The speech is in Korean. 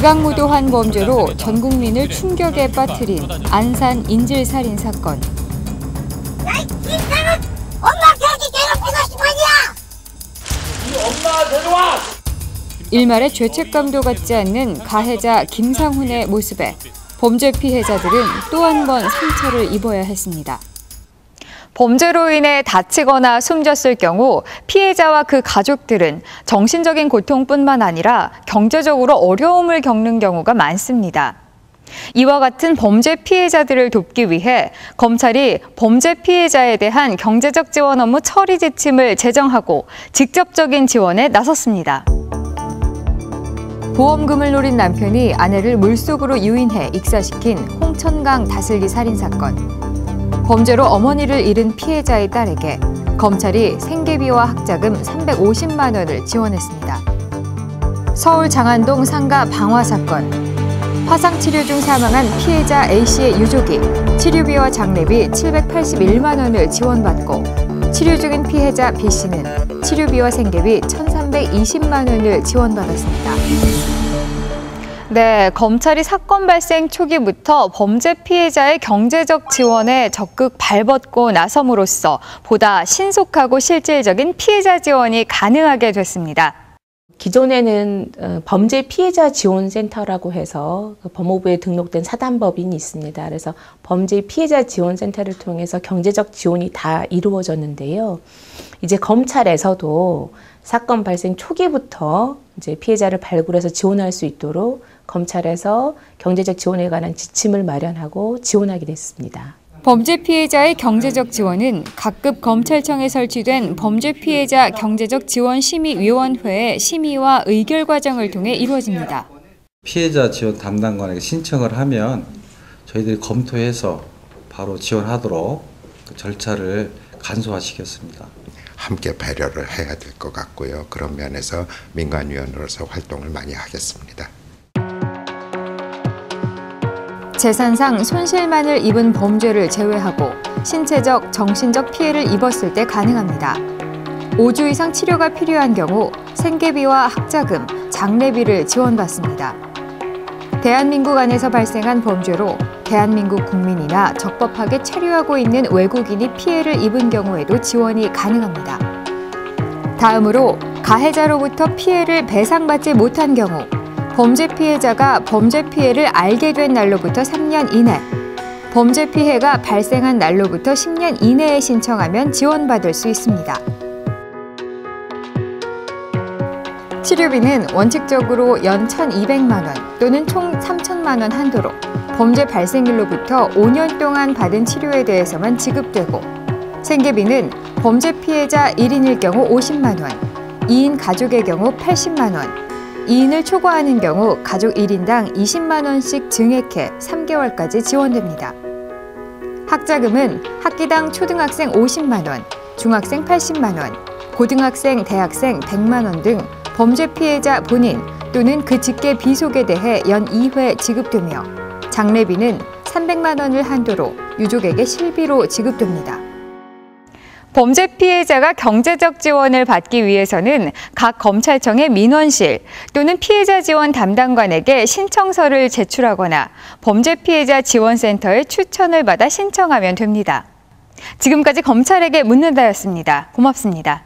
극악무도한 범죄로 전 국민을 충격에 빠뜨린 안산 인질살인 사건. 야, 이 김상은 엄마 돼지 괴롭히고 싶으냐? 이 엄마 데려와! 일말의 죄책감도 갖지 않는 가해자 김상훈의 모습에 범죄 피해자들은 또 한 번 상처를 입어야 했습니다. 범죄로 인해 다치거나 숨졌을 경우 피해자와 그 가족들은 정신적인 고통뿐만 아니라 경제적으로 어려움을 겪는 경우가 많습니다. 이와 같은 범죄 피해자들을 돕기 위해 검찰이 범죄 피해자에 대한 경제적 지원 업무 처리 지침을 제정하고 직접적인 지원에 나섰습니다. 보험금을 노린 남편이 아내를 물속으로 유인해 익사시킨 홍천강 다슬기 살인 사건. 범죄로 어머니를 잃은 피해자의 딸에게 검찰이 생계비와 학자금 350만 원을 지원했습니다. 서울 장안동 상가 방화 사건. 화상 치료 중 사망한 피해자 A씨의 유족이 치료비와 장례비 781만 원을 지원받고 치료 중인 피해자 B씨는 치료비와 생계비 1,320만 원을 지원받았습니다. 네, 검찰이 사건 발생 초기부터 범죄 피해자의 경제적 지원에 적극 발벗고 나섬으로써 보다 신속하고 실질적인 피해자 지원이 가능하게 됐습니다. 기존에는 범죄 피해자 지원센터라고 해서 법무부에 등록된 사단법인이 있습니다. 그래서 범죄 피해자 지원센터를 통해서 경제적 지원이 다 이루어졌는데요. 이제 검찰에서도 사건 발생 초기부터 이제 피해자를 발굴해서 지원할 수 있도록 검찰에서 경제적 지원에 관한 지침을 마련하고 지원하게 됐습니다. 범죄 피해자의 경제적 지원은 각급 검찰청에 설치된 범죄 피해자 경제적 지원 심의위원회의 심의와 의결 과정을 통해 이루어집니다. 피해자 지원 담당관에게 신청을 하면 저희들이 검토해서 바로 지원하도록 그 절차를 간소화시켰습니다. 함께 배려를 해야 될 것 같고요. 그런 면에서 민간위원으로서 활동을 많이 하겠습니다. 재산상 손실만을 입은 범죄를 제외하고 신체적, 정신적 피해를 입었을 때 가능합니다. 5주 이상 치료가 필요한 경우 생계비와 학자금, 장례비를 지원받습니다. 대한민국 안에서 발생한 범죄로 대한민국 국민이나 적법하게 체류하고 있는 외국인이 피해를 입은 경우에도 지원이 가능합니다. 다음으로 가해자로부터 피해를 배상받지 못한 경우 범죄 피해자가 범죄 피해를 알게 된 날로부터 3년 이내, 범죄 피해가 발생한 날로부터 10년 이내에 신청하면 지원받을 수 있습니다. 치료비는 원칙적으로 연 1,200만 원 또는 총 3천만 원 한도로 범죄 발생일로부터 5년 동안 받은 치료에 대해서만 지급되고, 생계비는 범죄 피해자 1인일 경우 50만 원, 2인 가족의 경우 80만 원, 2인을 초과하는 경우 가족 1인당 20만 원씩 증액해 3개월까지 지원됩니다. 학자금은 학기당 초등학생 50만 원, 중학생 80만 원, 고등학생, 대학생 100만 원 등 범죄 피해자 본인 또는 그 직계 비속에 대해 연 2회 지급되며, 장례비는 300만 원을 한도로 유족에게 실비로 지급됩니다. 범죄 피해자가 경제적 지원을 받기 위해서는 각 검찰청의 민원실 또는 피해자 지원 담당관에게 신청서를 제출하거나 범죄 피해자 지원센터의 추천을 받아 신청하면 됩니다. 지금까지 검찰에게 묻는다였습니다. 고맙습니다.